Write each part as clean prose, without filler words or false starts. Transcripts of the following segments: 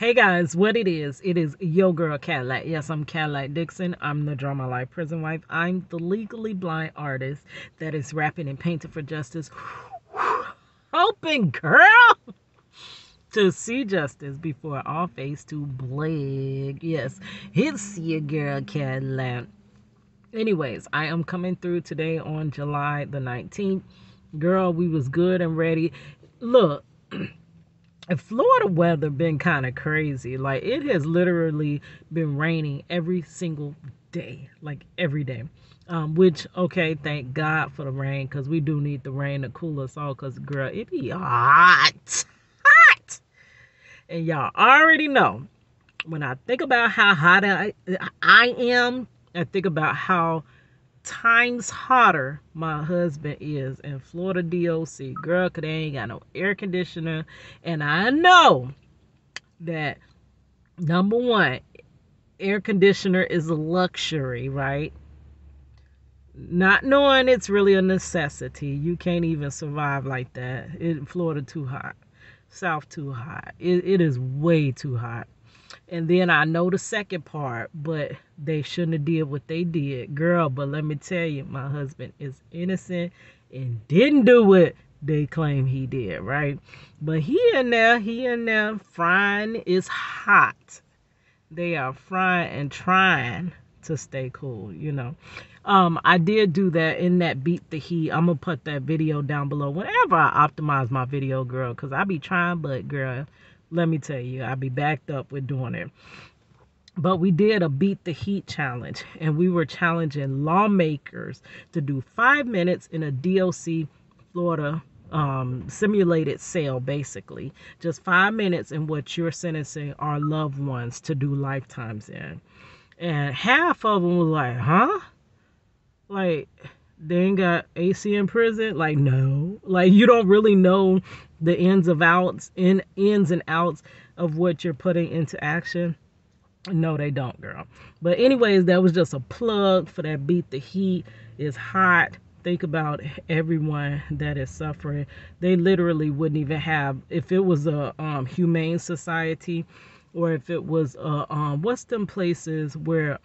Hey guys, what it is your girl Cadillac. Yes, I'm Cadillac Dixon. I'm the Drama Life Prison Wife. I'm the legally blind artist that is rapping and painting for justice. Hoping, girl, to see justice before all face to bleed. Yes, it's your girl Cadillac. Anyways, I am coming through today on July the 19th. Girl, we was good and ready. Look, Florida weather been kind of crazy. Like, it has literally been raining every single day, like every day. Which, okay, thank God for the rain, because we do need the rain to cool us all, because girl, it be hot. And y'all already know, when I think about how hot I am, I think about how times hotter my husband is in Florida DOC. Girl, cause they ain't got no air conditioner. And I know that, number one, air conditioner is a luxury, right? Not knowing it's really a necessity. You can't even survive like that. Florida too hot. South too hot. It is way too hot. And then I know the second part, but they shouldn't have did what they did. Girl, but let me tell you, my husband is innocent and didn't do what they claim he did, right? But he in there frying is hot. They are frying and trying to stay cool. I did do that in that Beat the Heat. I'm gonna put that video down below whenever I optimize my video, girl, because I be trying, but girl, let me tell you, I be backed up with doing it. But we did a Beat the Heat challenge, and we were challenging lawmakers to do 5 minutes in a DOC Florida simulated sale, basically. Just 5 minutes in what you're sentencing our loved ones to do lifetimes in. And half of them was like, huh? Like, they ain't got AC in prison? Like, no. Like, you don't really know the ins and outs of what you're putting into action. No, they don't, girl. But anyways, that was just a plug for that Beat the Heat. It's hot. Think about everyone that is suffering. They literally wouldn't even have, if it was a humane society, or if it was what's them places where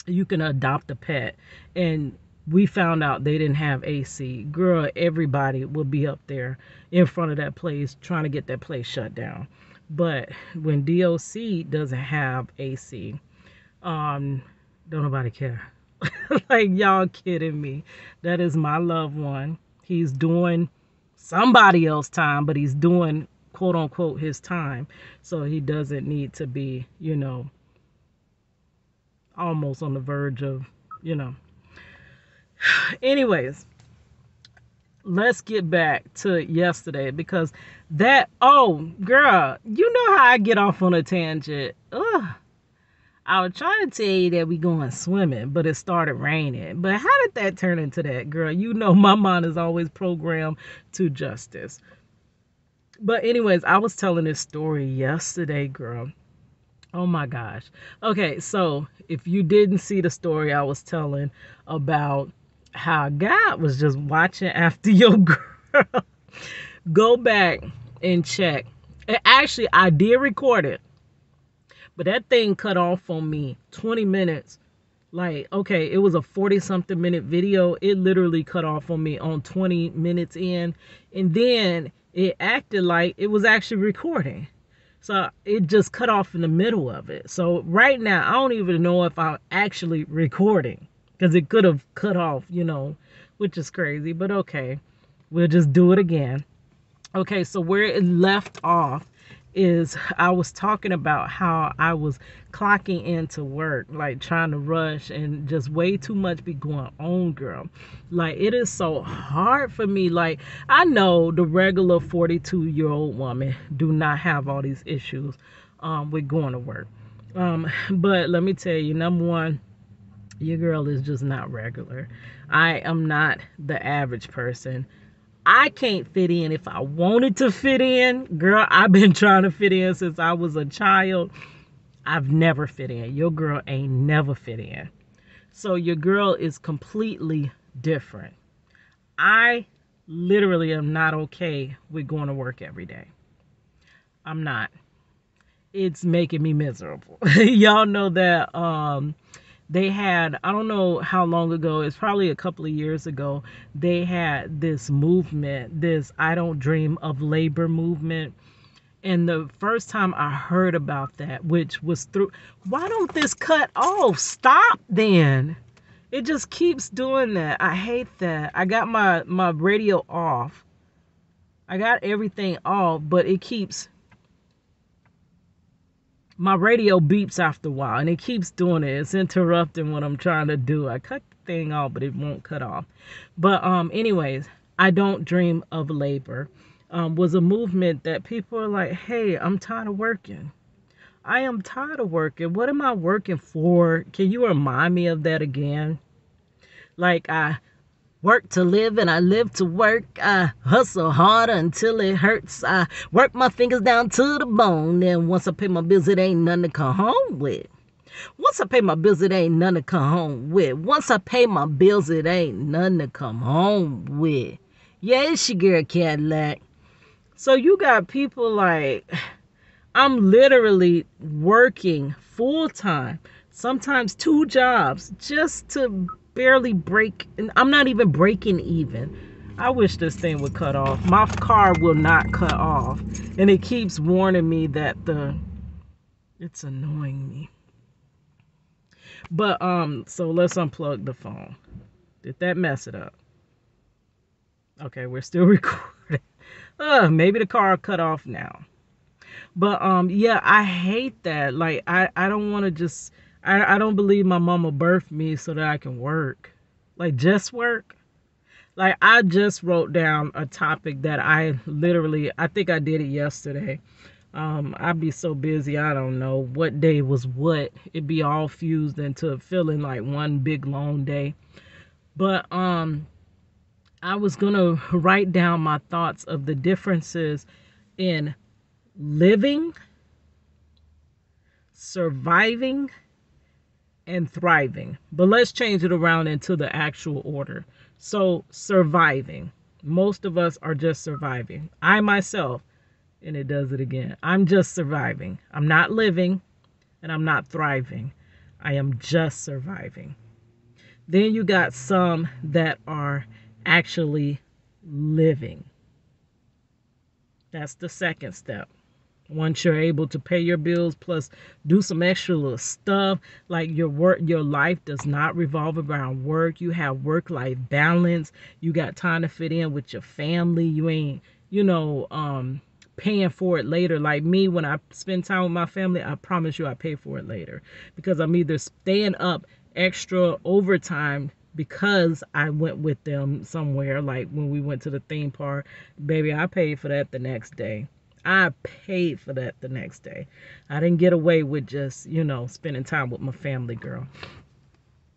you can adopt a pet, and we found out they didn't have AC. Girl, everybody will be up there in front of that place trying to get that place shut down. But when DOC doesn't have AC, don't nobody care. Like, y'all kidding me. That is my loved one. He's doing somebody else's time, but he's doing, quote unquote, his time. So he doesn't need to be, almost on the verge of, you know. Anyways, let's get back to yesterday, because oh girl, you know how I get off on a tangent. Ugh. I was trying to tell you that we going swimming, but it started raining. But how did that turn into that, girl? You know my mind is always programmed to justice. But anyways, I was telling this story yesterday, girl. Oh my gosh. Okay, so if you didn't see the story I was telling about how God was just watching after your girl, go back and check. And actually, I did record it, but that thing cut off on me 20 minutes. Like, okay, it was a 40-something minute video. It literally cut off on me on 20 minutes in. And then it acted like it was actually recording. So it just cut off in the middle of it. So right now, I don't even know if I'm actually recording, because it could have cut off, which is crazy. But okay, we'll just do it again. Okay, so where it left off is I was talking about how I was clocking into work, like trying to rush, and just way too much be going on, girl. Like, it is so hard for me. Like, I know the regular 42-year-old woman do not have all these issues with going to work. But let me tell you, number one, your girl is just not regular. I am not the average person. I can't fit in if I wanted to fit in. Girl, I've been trying to fit in since I was a child. I've never fit in. Your girl ain't never fit in. So your girl is completely different. I literally am not okay with going to work every day. I'm not. it's making me miserable. Y'all know that they had, I don't know how long ago, it's probably a couple of years ago, they had this movement, this I don't dream of labor movement. And the first time I heard about that, which was through, why don't this cut off? Stop then. It just keeps doing that. I hate that. I got my radio off. I got everything off, but it keeps, my radio beeps after a while, and it keeps doing it. It's interrupting what I'm trying to do. I cut the thing off, but it won't cut off. But anyways, I don't dream of labor. Was a movement that people are like, hey, I'm tired of working. I am tired of working. What am I working for? Can you remind me of that again? Like, I work to live and I live to work. I hustle harder until it hurts. I work my fingers down to the bone. And once I pay my bills, it ain't nothing to come home with. Once I pay my bills, it ain't nothing to come home with. Once I pay my bills, it ain't nothing to come home with. Yeah, it's your girl Cadillac. So you got people like, I'm literally working full time, sometimes 2 jobs, just to barely break. And I'm not even breaking even. I wish this thing would cut off. My car will not cut off. And it keeps warning me that it's annoying me. But so let's unplug the phone. Did that mess it up? Okay, we're still recording. Maybe the car cut off now. But yeah, I hate that. Like, I don't want to just, I don't believe my mama birthed me so that I can work. Like, just work. Like, I just wrote down a topic that I think I did it yesterday. I'd be so busy, I don't know what day was what. It'd be all fused into feeling like one big long day. But I was gonna write down my thoughts of the differences in living, surviving, and thriving. But let's change it around into the actual order. So, surviving. Most of us are just surviving. I myself, and it does it again, I'm just surviving. I'm not living, and I'm not thriving. I am just surviving. Then you got some that are actually living. That's the second step. Once you're able to pay your bills plus do some extra little stuff, like your life does not revolve around work. You have work-life balance. You got time to fit in with your family. You ain't, paying for it later. Like me, when I spend time with my family, I promise you I pay for it later, because I'm either staying up extra overtime because I went with them somewhere. Like when we went to the theme park, baby, I paid for that the next day. I paid for that the next day. I didn't get away with just, spending time with my family, girl.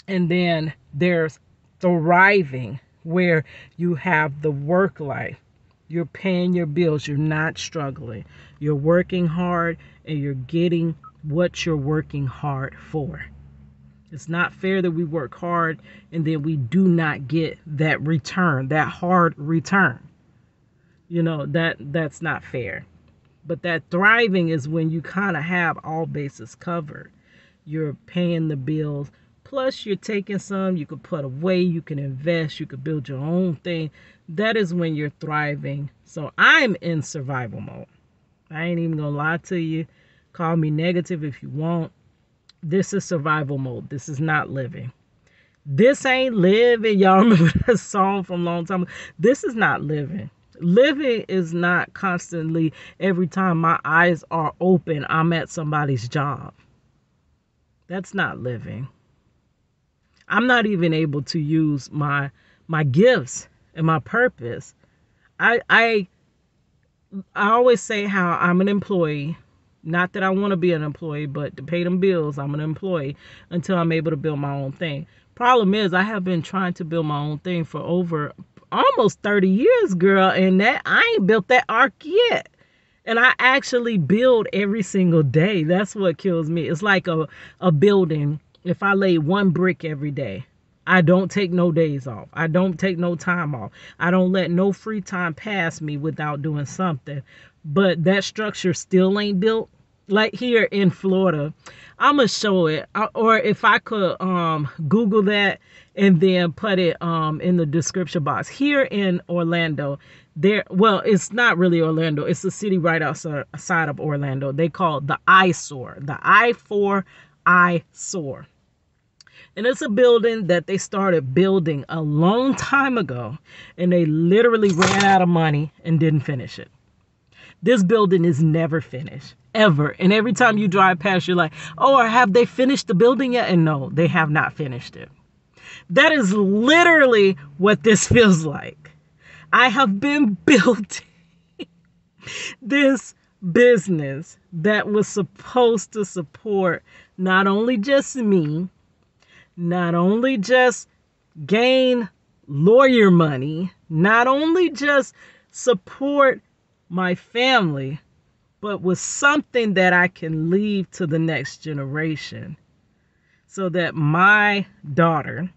And then there's thriving, where you have the work life. You're paying your bills. You're not struggling. You're working hard, and you're getting what you're working hard for. It's not fair that we work hard and then we do not get that return, that hard return. That's not fair. But that thriving is when you kind of have all bases covered. You're paying the bills, plus you're taking some, you could put away, you can invest, you could build your own thing. That is when you're thriving. So I'm in survival mode. I ain't even gonna lie to you. Call me negative if you want. This is survival mode. This is not living. This ain't living. Y'all remember that song from a long time ago? This is not living. Living is not constantly, every time my eyes are open, I'm at somebody's job. That's not living. I'm not even able to use my gifts and my purpose. I always say how I'm an employee. Not that I want to be an employee, but to pay them bills, I'm an employee until I'm able to build my own thing. Problem is, I have been trying to build my own thing for over almost 30 years, girl, and that I ain't built that ark yet. And I actually build every single day. That's what kills me. It's like a building. If I lay one brick every day, I don't take no days off. I don't take no time off. I don't let no free time pass me without doing something. But that structure still ain't built. like here in Florida. I'm gonna show it, or if I could Google that and then put it in the description box. Here in Orlando, well, it's not really Orlando. It's a city right outside of Orlando. They call it the eyesore, the I-4 eyesore. And it's a building that they started building a long time ago, and they literally ran out of money and didn't finish it. This building is never finished, ever. And every time you drive past, you're like, oh, have they finished the building yet? And no, they have not finished it. That is literally what this feels like. I have been building this business that was supposed to support not only just me, not only just gain lawyer money, not only just support my family, but was something that I can leave to the next generation so that my daughter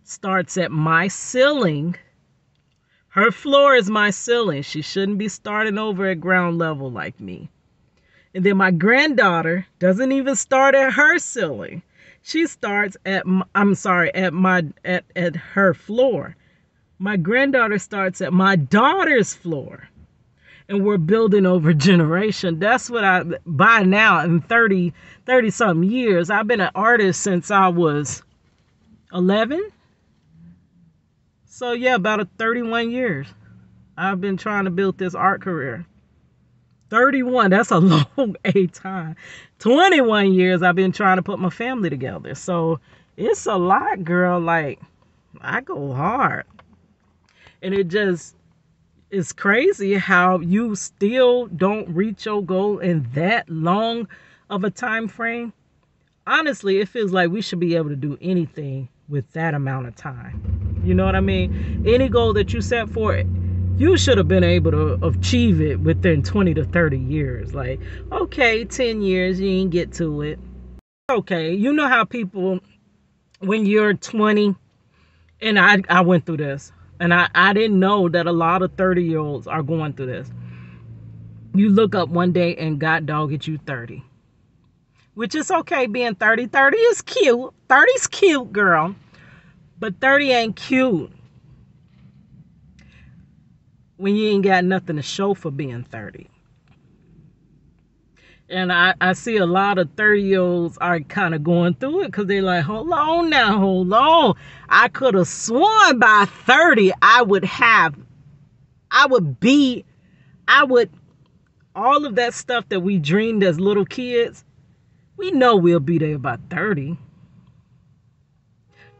starts at my ceiling. Her floor is my ceiling. She shouldn't be starting over at ground level like me. And then my granddaughter doesn't even start at her ceiling. She starts at at her floor. My granddaughter starts at my daughter's floor. And we're building over generation. That's what by now in 30 something years, I've been an artist since I was 11. So yeah, about 31 years. I've been trying to build this art career. 31, that's a long time. 21 years I've been trying to put my family together. So it's a lot, girl. Like, I go hard. And it just is crazy how you still don't reach your goal in that long of a time frame. Honestly, it feels like we should be able to do anything with that amount of time. You know what I mean? Any goal that you set for it, you should have been able to achieve it within 20 to 30 years. Like, okay, 10 years, you ain't get to it. Okay, you know how people, when you're 20, and I went through this, and I didn't know that a lot of 30-year-olds are going through this. You look up one day and God dog at you 30. Which is okay being 30. 30 is cute. 30's cute, girl. But 30 ain't cute when you ain't got nothing to show for being 30. And I see a lot of 30-year-olds are kind of going through it because they're like, hold on now, hold on. I could have sworn by 30 all of that stuff that we dreamed as little kids, we know we'll be there by 30.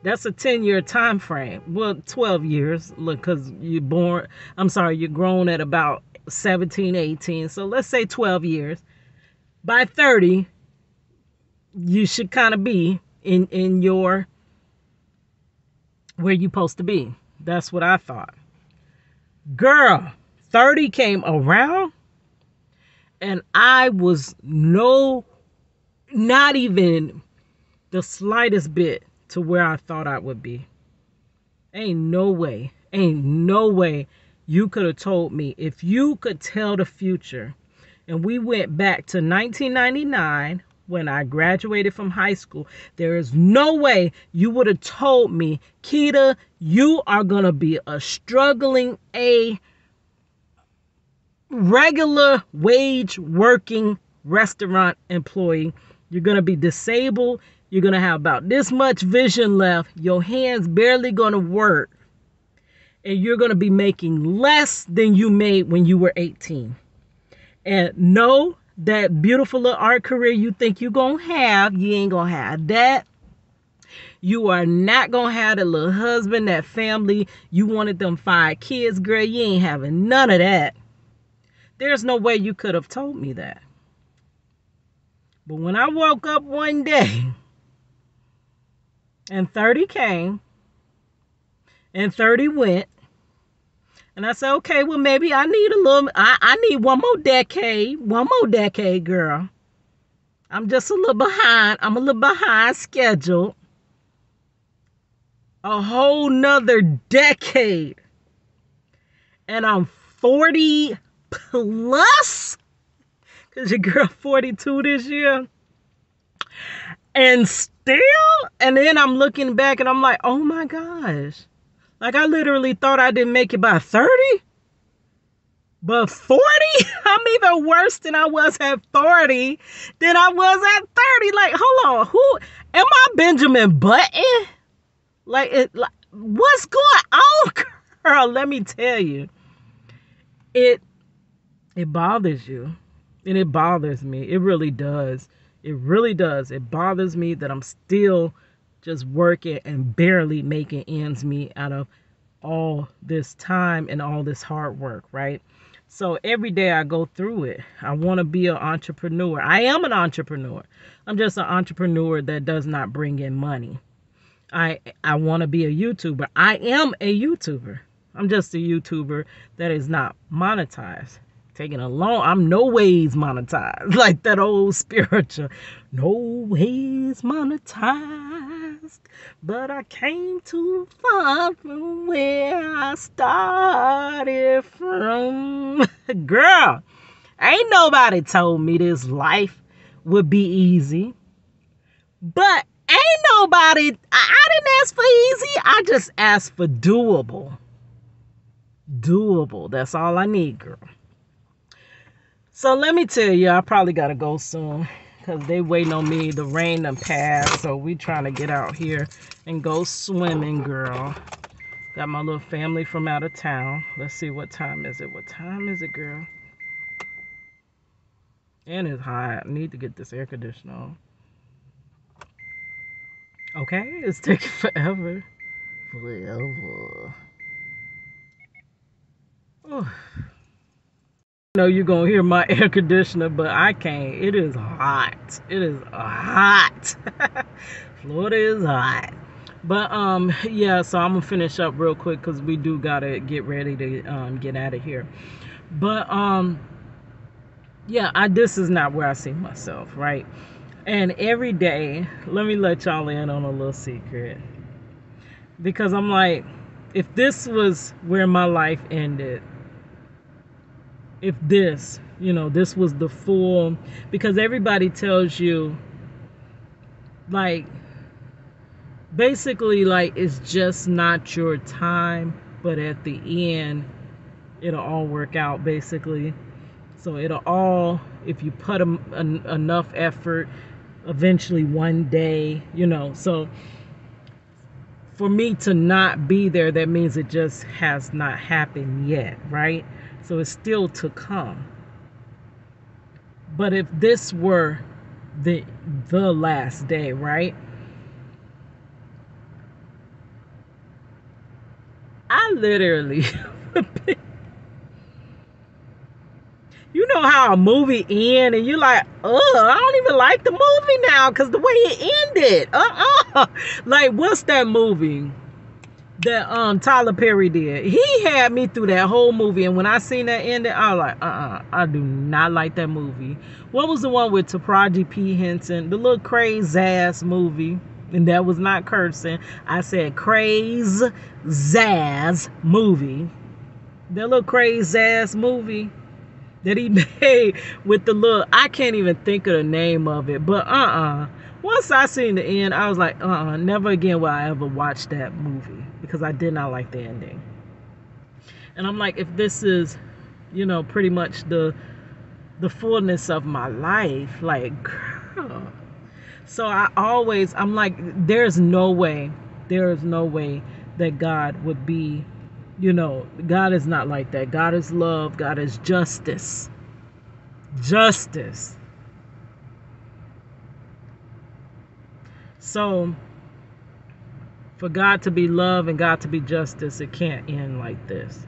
That's a 10-year time frame. Well, 12 years. Look, because you're grown at about 17, 18. So let's say 12 years. By 30, you should kind of be in your where you're supposed to be. That's what I thought. Girl, 30 came around and I was not even the slightest bit to where I thought I would be. Ain't no way you could have told me, if you could tell the future, and we went back to 1999 when I graduated from high school, there is no way you would have told me, Keita, you are going to be a struggling, a regular wage working restaurant employee. You're going to be disabled. You're going to have about this much vision left. Your hands barely going to work. And you're going to be making less than you made when you were 18. And no, that beautiful little art career you think you're going to have, you ain't going to have that. You are not going to have that little husband, that family. You wanted them 5 kids, girl. You ain't having none of that. There's no way you could have told me that. But when I woke up one day and 30 came and 30 went, and I said, okay, well, maybe I need one more decade, girl. I'm just a little behind. I'm a little behind schedule. A whole nother decade. And I'm 40 plus. Because your girl 42 this year. And still, and then I'm looking back and I'm like, oh my gosh. Like, I literally thought I didn't make it by 30. But 40? I'm even worse than I was at 40 than I was at 30. Like, hold on. Who am I, Benjamin Button? Like, what's going on, girl? Let me tell you. It bothers you. And it bothers me. It really does. It really does. It bothers me that I'm still just working and barely making ends meet out of all this time and all this hard work, right? So every day I go through it. I want to be an entrepreneur. I am an entrepreneur. I'm just an entrepreneur that does not bring in money. I want to be a YouTuber. I am a YouTuber. I'm just a YouTuber that is not monetized. Taking a loan, I'm no ways monetized. Like that old spiritual, no ways monetized. But I came too far from where I started from. Girl, ain't nobody told me this life would be easy. But ain't nobody, I didn't ask for easy. I just asked for doable. Doable. That's all I need, girl. So let me tell you, I probably got to go soon because they waiting on me. The rain done passed, so we trying to get out here and go swimming, girl. Got my little family from out of town. Let's see, what time is it? What time is it, girl? And it's hot. I need to get this air conditioner on. Okay, it's taking forever. Forever. Oh. I know you're going to hear my air conditioner, but I can't. It is hot. It is hot. Florida is hot. But, yeah, so I'm going to finish up real quick because we do got to get ready to get out of here. But, yeah, this is not where I see myself, right? And every day, let me let y'all in on a little secret. Because I'm like, if this was where my life ended, if this, this was the full, because everybody tells you, like, basically, like, it's just not your time, but at the end, it'll all work out, basically. So it'll all, if you put enough effort, eventually one day, so for me to not be there, that means it just has not happened yet, right? So it's still to come. But if this were the last day, right? I literally, you know how a movie ends and you're like, I don't even like the movie now because the way it ended. Like, what's that movie that Tyler Perry did? He had me through that whole movie, and when I seen that ending, I was like, I do not like that movie. What was the one with Taraji P. Henson? The little crazy ass movie. And that was not cursing. I said crazy ass movie. That little crazy ass movie that he made with the little, I can't even think of the name of it, but once I seen the end, I was like, never again will I ever watch that movie because I did not like the ending. And I'm like, if this is, pretty much the fullness of my life, like, girl. So I'm like, there's no way that God would be, God is not like that. God is love. God is justice. Justice. So for God to be love and God to be justice, it can't end like this.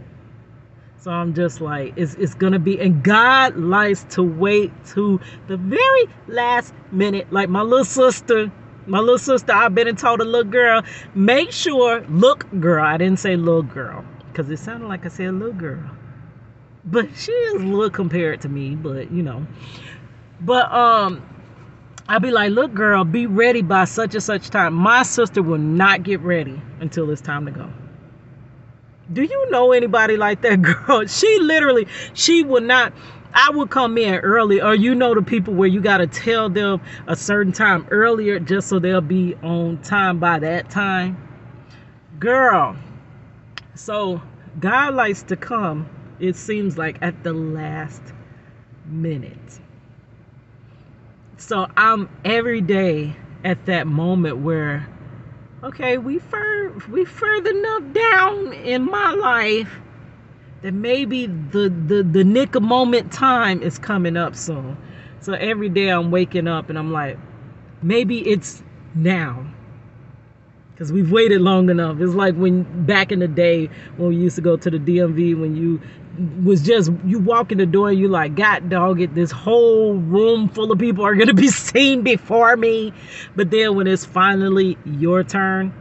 So I'm just like, it's going to be, and God likes to wait to the very last minute. Like my little sister, I've been and told a little girl, make sure, look girl, I didn't say little girl, because it sounded like I said little girl. But she is a little compared to me, but But I'll be like, look girl, be ready by such and such time. My sister will not get ready until it's time to go. Do you know anybody like that, girl? She will not. I would come in early, or the people where you got to tell them a certain time earlier just so they'll be on time by that time. Girl, so God likes to come, it seems like, at the last minute. So I'm every day at that moment where, okay, we further enough down in my life that maybe the nick of moment time is coming up soon. So every day I'm waking up and I'm like, maybe it's now, because we've waited long enough. It's like when back in the day when we used to go to the DMV, when you walk in the door and you like, God dog it, this whole room full of people are gonna be seen before me. But then when it's finally your turn,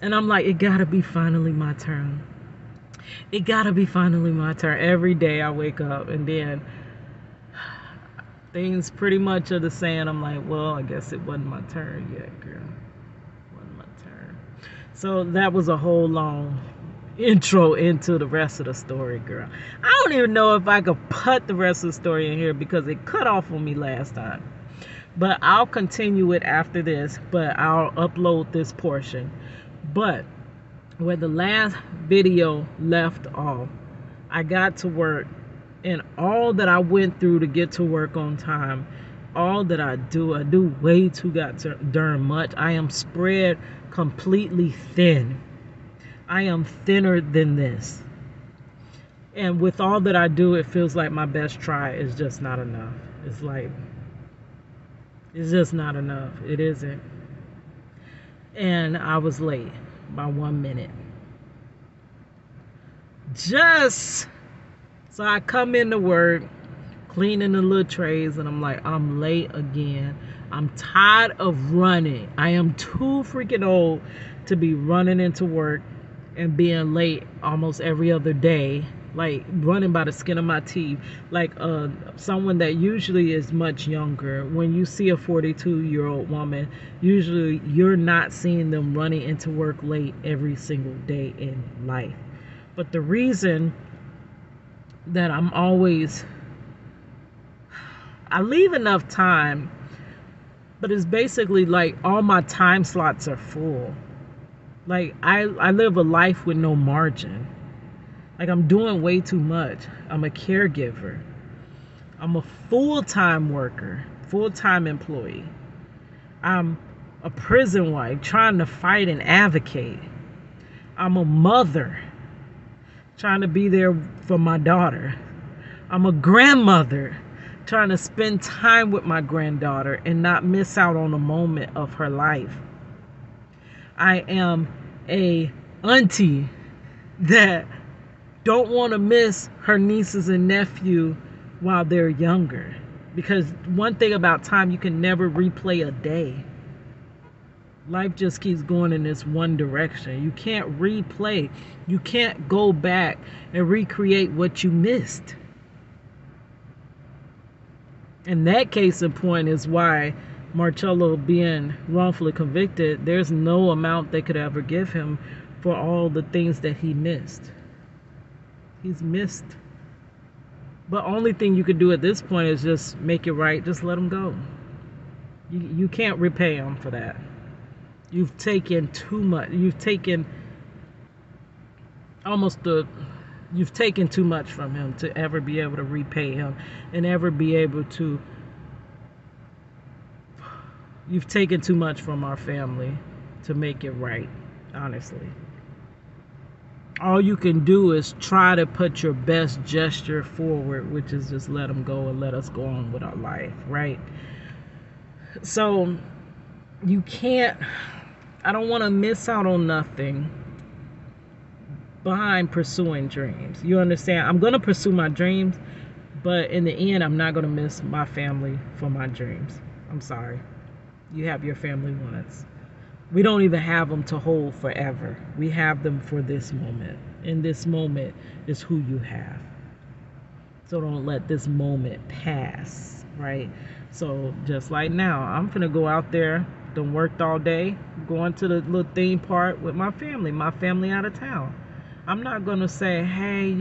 and I'm like, it gotta be finally my turn. It gotta be finally my turn. Every day I wake up and then things pretty much are the same. I'm like, well, I guess it wasn't my turn yet, girl. It wasn't my turn. So that was a whole long intro into the rest of the story, girl. I don't even know if I could put the rest of the story in here because it cut off on me last time. But I'll continue it after this, but I'll upload this portion. But where the last video left off, I got to work, and all that I went through to get to work on time, all that I do way too darn much. I am spread completely thin. I am thinner than this. And with all that I do, it feels like my best try is just not enough. It's like, it's just not enough. It isn't. And I was late by 1 minute. So I come into work, cleaning the little trays, and I'm like, I'm late again. I'm tired of running. I am too freaking old to be running into work and being late almost every other day, like running by the skin of my teeth, like someone that usually is much younger. When you see a 42-year-old woman, usually you're not seeing them running into work late every single day in life. But the reason that I leave enough time, but it's basically like all my time slots are full. Like I live a life with no margin. Like I'm doing way too much. I'm a caregiver. I'm a full-time worker, full-time employee. I'm a prison wife trying to fight and advocate. I'm a mother trying to be there for my daughter. I'm a grandmother trying to spend time with my granddaughter and not miss out on a moment of her life. I am a auntie that don't want to miss her nieces and nephew while they're younger. Because one thing about time, you can never replay a day. Life just keeps going in this one direction. You can't replay. You can't go back and recreate what you missed. And that case in point is why Marcello being wrongfully convicted, there's no amount they could ever give him for all the things that he missed. He's missed. But only thing you could do at this point is just make it right. Just let him go. You can't repay him for that. You've taken too much. You've taken too much from him to ever be able to repay him and ever be able to. You've taken too much from our family to make it right, honestly. All you can do is try to put your best gesture forward, which is just let him go and let us go on with our life, right? So you can't, I don't want to miss out on nothing behind pursuing dreams. You understand? I'm going to pursue my dreams, but in the end, I'm not going to miss my family for my dreams. I'm sorry. You have your family once. We don't even have them to hold forever. We have them for this moment. And this moment is who you have. So don't let this moment pass, right? So just like now, I'm finna go out there, done worked all day, going to the little theme park with my family out of town. I'm not gonna say, hey,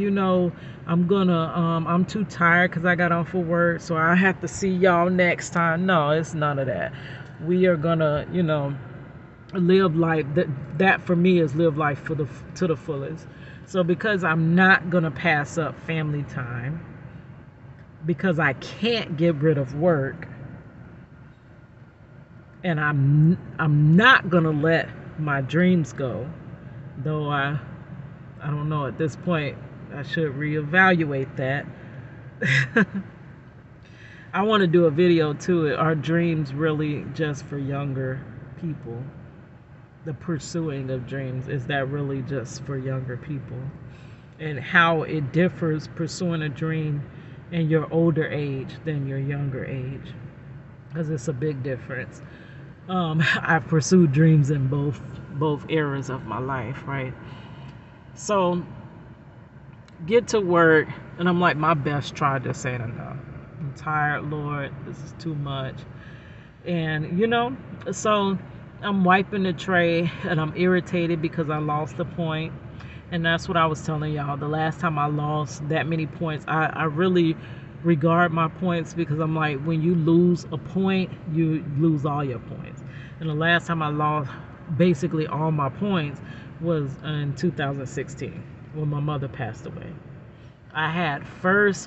I'm too tired because I got off of work, so I have to see y'all next time. No, it's none of that. We are gonna, live life. That for me is live life to the fullest. So because I'm not gonna pass up family time, because I can't get rid of work, and I'm not gonna let my dreams go, though I don't know, at this point I should reevaluate that. I want to do a video too. Are dreams really just for younger people? The pursuing of dreams, is that really just for younger people? And how it differs pursuing a dream in your older age than your younger age, because it's a big difference. I've pursued dreams in both eras of my life, right? So get to work, and I'm like, my best try to say enough. I'm tired, Lord. This is too much. And so I'm wiping the tray, and I'm irritated because I lost a point. And that's what I was telling y'all. The last time I lost that many points, I really regard my points, because I'm like, when you lose a point, you lose all your points. And the last time I lost basically all my points was in 2016 when my mother passed away. I had first